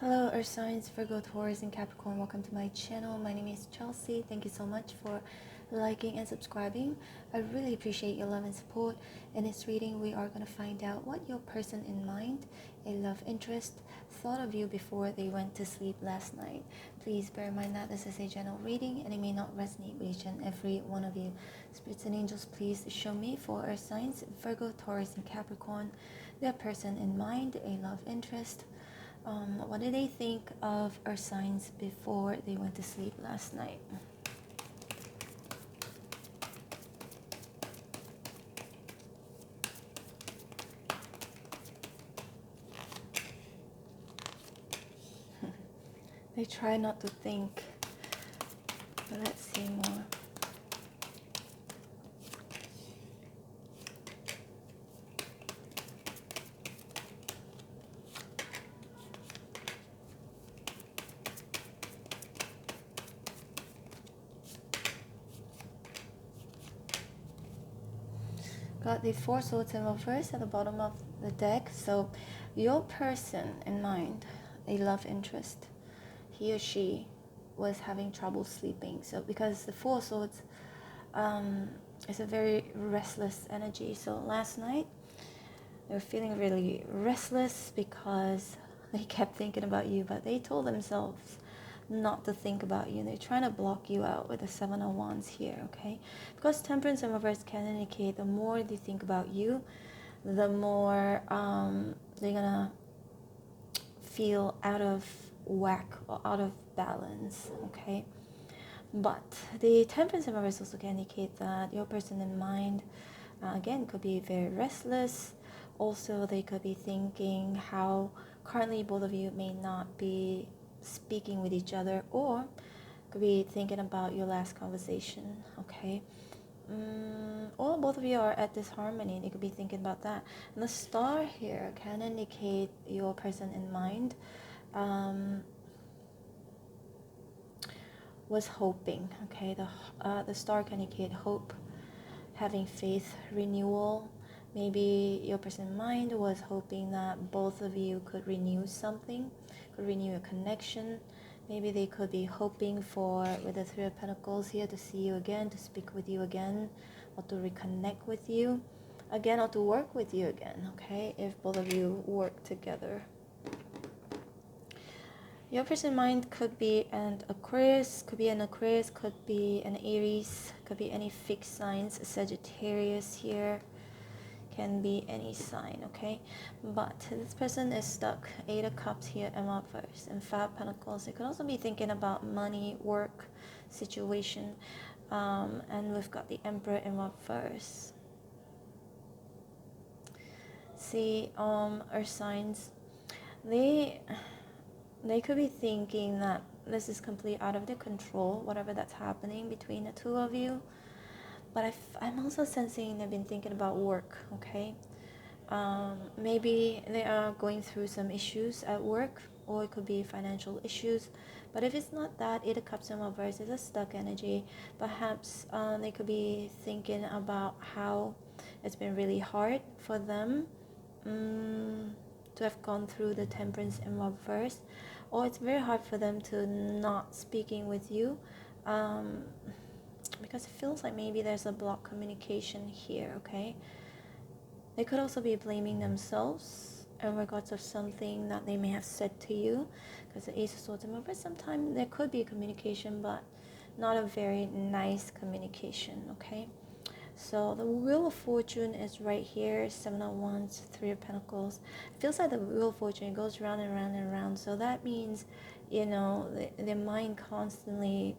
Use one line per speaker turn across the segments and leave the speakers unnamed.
Hello Earth signs, Virgo, Taurus, and Capricorn. Welcome to my channel. My name is Chelsea. Thank you so much for liking and subscribing. I really appreciate your love and support. In this reading, we are going to find out what your person in mind, a love interest, thought of you before they went to sleep last night. Please bear in mind that this is a general reading and it may not resonate with each and every one of you. Spirits and angels, please show me for Earth signs, Virgo, Taurus, and Capricorn, their person in mind, a love interest. What did they think of Earth signs before they went to sleep last night? They try not to think, but let's see more. Got the Four Swords in reverse at the bottom of the deck. So your person in mind, a love interest, he or she was having trouble sleeping. So because the Four Swords is a very restless energy. So last night they were feeling really restless because they kept thinking about you, but they told themselves not to think about you. They're trying to block you out with the Seven of Wands here, okay? Because Temperance in reverse can indicate the more they think about you, the more they're gonna feel out of whack or out of balance, okay? But the Temperance in reverse also can indicate that your person in mind, again, could be very restless. Also, they could be thinking how currently both of you may not be speaking with each other, or could be thinking about your last conversation, okay? Or both of you are at disharmony. They could be thinking about that. And the star here can indicate your person in mind was hoping, okay? The star can indicate hope, having faith, renewal. Maybe your person in mind was hoping that both of you could renew something, could renew a connection. Maybe they could be hoping for, with the Three of Pentacles here, to see you again, to speak with you again, or to reconnect with you again, or to work with you again, okay? If both of you work together. Your person in mind could be an Aquarius, could be an Aries, could be any fixed signs. Sagittarius here, can be any sign, okay? But this person is stuck. Eight of Cups here and reverse, and Five of Pentacles. They could also be thinking about money, work, situation, and we've got the Emperor in reverse. See, Earth signs, they could be thinking that this is completely out of their control, whatever that's happening between the two of you. But I'm also sensing they've been thinking about work, okay? Maybe they are going through some issues at work, or it could be financial issues. But if it's not that, Eight of Cups in reverse is a stuck energy. Perhaps they could be thinking about how it's been really hard for them to have gone through the Temperance in reverse, or it's very hard for them to not speaking with you, because it feels like maybe there's a blocked communication here, okay? They could also be blaming themselves in regards of something that they may have said to you, because the Ace of Swords in reverse, sometimes there could be communication, but not a very nice communication, okay? So the Wheel of Fortune is right here. Seven of Wands, Three of Pentacles. It feels like the Wheel of Fortune goes round and round and round. So that means, you know, their mind constantly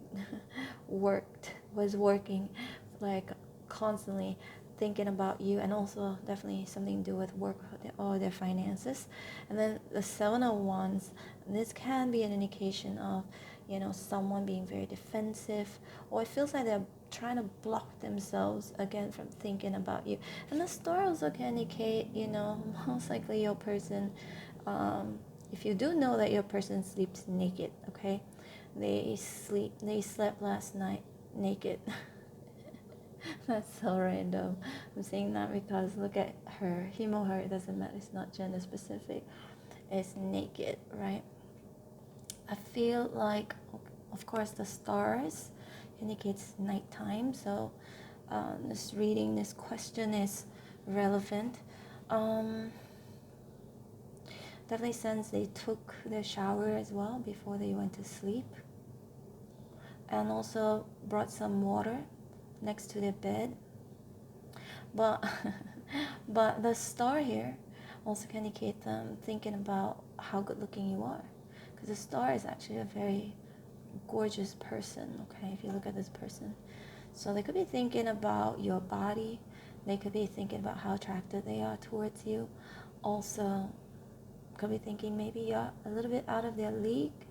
was working, like constantly thinking about you, and also definitely something to do with work or their finances. And then the Seven of Wands, this can be an indication of, you know, someone being very defensive, or it feels like they're trying to block themselves again from thinking about you. And the star also can indicate, you know, most likely your person, if you do know that your person sleeps naked, okay, they slept last night naked. That's so random. I'm saying that because look at her, him or her, it doesn't matter, it's not gender specific, it's naked, right? feel like, of course, the stars indicates nighttime, so this reading, this question is relevant. Definitely sense they took their shower as well before they went to sleep, and also brought some water next to their bed. But but the star here also can indicate them thinking about how good looking you are, because the star is actually a very gorgeous person, okay, if you look at this person. So they could be thinking about your body, they could be thinking about how attracted they are towards you. Also could be thinking maybe you're a little bit out of their league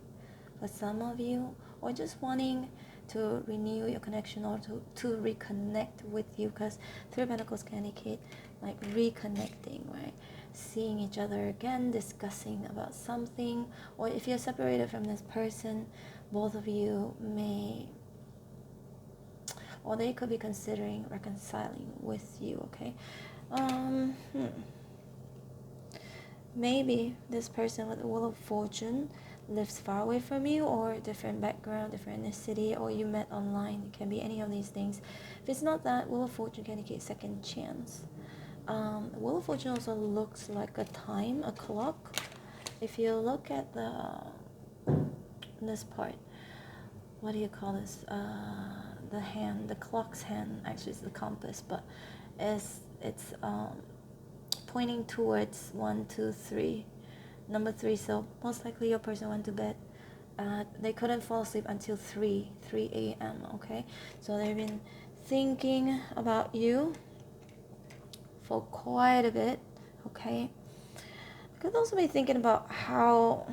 for some of you, or just wanting to renew your connection, or to reconnect with you, because Three of Pentacles can indicate like reconnecting, right? Seeing each other again, discussing about something. Or if you're separated from this person, both of you may, or they could be considering reconciling with you, okay? Maybe this person with the Wheel of Fortune lives far away from you, or different background, different ethnicity, or you met online. It can be any of these things. If it's not that, Wheel of Fortune can indicate second chance. Wheel of Fortune also looks like a time, a clock. If you look at this part, what do you call this? The hand, the clock's hand. Actually, it's the compass, but it's pointing towards 1, 2, 3, number 3. So most likely your person went to bed. They couldn't fall asleep until 3 a.m. Okay, so they've been thinking about you for quite a bit. Okay, they could also be thinking about how,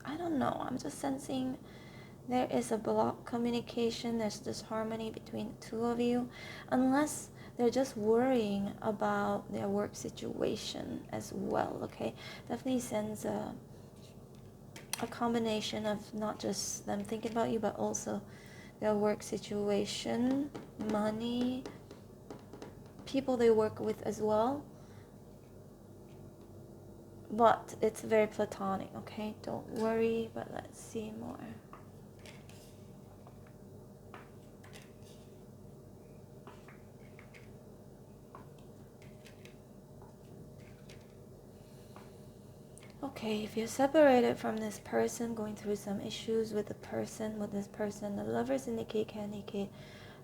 I don't know, I'm just sensing there is a blocked communication, there's disharmony between the two of you, unless they're just worrying about their work situation as well, okay? Definitely sends a combination of not just them thinking about you, but also their work situation, money, people they work with as well. But it's very platonic, okay? Don't worry, but let's see more. Okay, if you're separated from this person, going through some issues with this person, the Lovers can indicate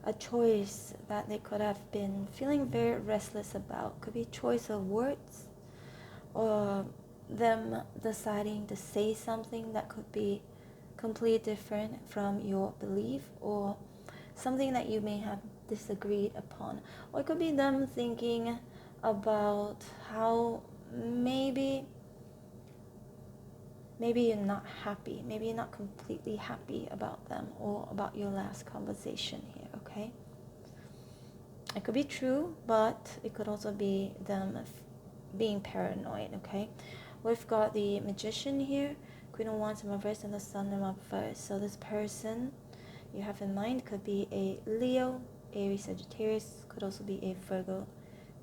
a choice that they could have been feeling very restless about. Could be choice of words, or them deciding to say something that could be completely different from your belief, or something that you may have disagreed upon. Or it could be them thinking about how maybe you're not happy, maybe you're not completely happy about them, or about your last conversation here, okay? It could be true, but it could also be them being paranoid, okay? We've got the Magician here, Queen of Wands in reverse, and the Sun in reverse. So this person you have in mind could be a Leo, Aries, Sagittarius, could also be a Virgo,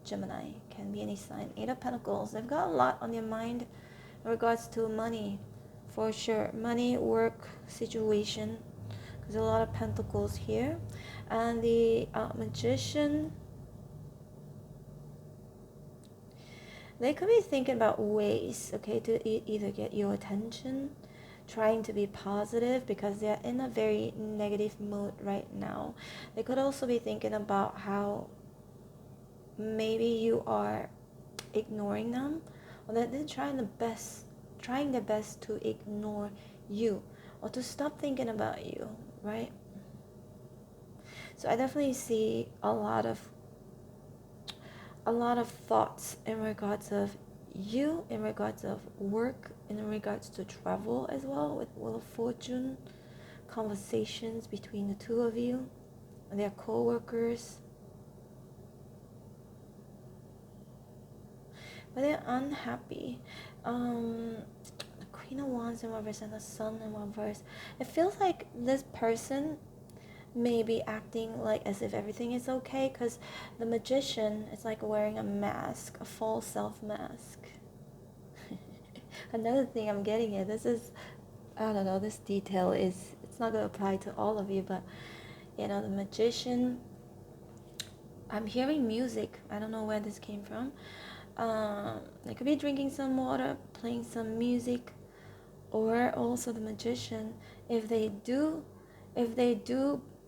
Gemini, can be any sign. Eight of Pentacles, they've got a lot on their mind in regards to money, for sure. Money, work, situation. There's a lot of Pentacles here. And the Magician, they could be thinking about ways, okay, to either get your attention, trying to be positive, because they're in a very negative mood right now. They could also be thinking about how maybe you are ignoring them, or that they're trying their best to ignore you, or to stop thinking about you, right? So I definitely see a lot of thoughts in regards of you, in regards of work, in regards to travel as well, with Wheel of Fortune, conversations between the two of you, and their co-workers. But they're unhappy. The Queen of Wands in reverse and the Sun in reverse. It feels like this person may be acting like as if everything is okay, because the Magician is like wearing a mask, a false self mask. Another thing I'm getting here, this is I don't know, this detail is, it's not going to apply to all of you, but you know, the Magician, I'm hearing music. I don't know where this came from. They could be drinking some water, playing some music, or also the Magician, if they do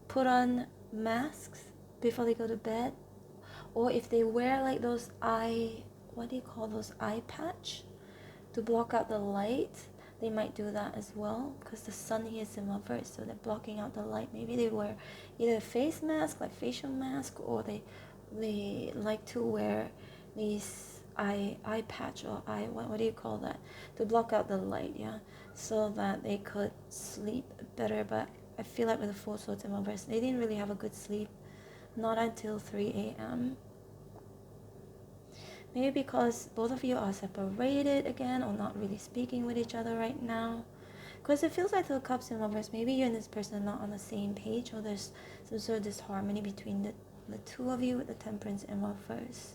put on masks before they go to bed, or if they wear like those what do you call those, eye patch to block out the light, they might do that as well, because the sun here is in reverse, so they're blocking out the light. Maybe they wear either a face mask, like facial mask, or they like to wear these eye patch, or what do you call that, to block out the light, yeah, so that they could sleep better. But I feel like with the Four Swords in reverse, they didn't really have a good sleep, not until 3 a.m. Maybe because both of you are separated again, or not really speaking with each other right now. Because it feels like the Cups in reverse, maybe you and this person are not on the same page, or there's some sort of disharmony between the two of you with the Temperance in reverse.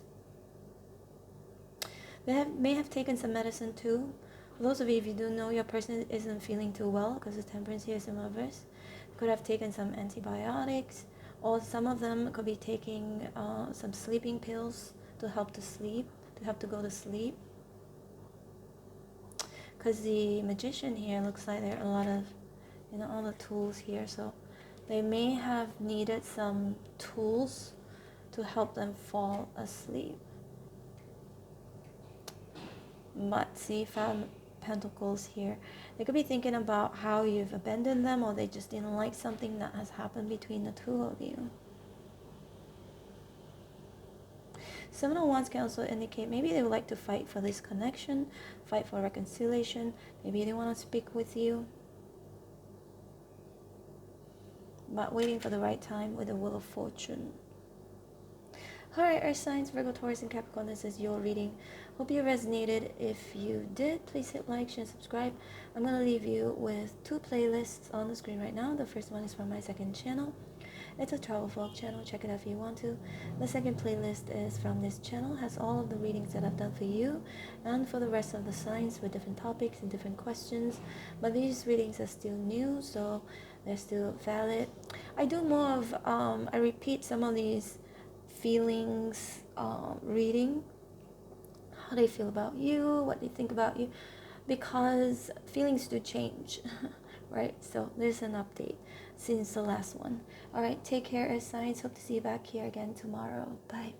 They may have taken some medicine too. For those of you, if you do know your person isn't feeling too well, because the Temperance here is in reverse, could have taken some antibiotics, or some of them could be taking some sleeping pills to help to sleep, to help to go to sleep. Because the Magician here looks like there are a lot of, you know, all the tools here, so they may have needed some tools to help them fall asleep. But see, 5 Pentacles here, they could be thinking about how you've abandoned them, or they just didn't like something that has happened between the two of you. 7 of Wands can also indicate maybe they would like to fight for this connection, fight for reconciliation. Maybe they want to speak with you, but waiting for the right time with the Wheel of Fortune. Alright, Earth signs, Virgo, Taurus, and Capricorn, this is your reading. Hope you resonated. If you did, please hit like, share, subscribe. I'm going to leave you with 2 playlists on the screen right now. The first one is from my second channel. It's a travel vlog channel. Check it out if you want to. The second playlist is from this channel. Has all of the readings that I've done for you and for the rest of the signs with different topics and different questions. But these readings are still new, so they're still valid. I do more of, I repeat some of these feelings reading. How they feel about you, what they think about you, because feelings do change. Right, so there's an update since the last one. All right, take care, Earth signs. Hope to see you back here again tomorrow. Bye.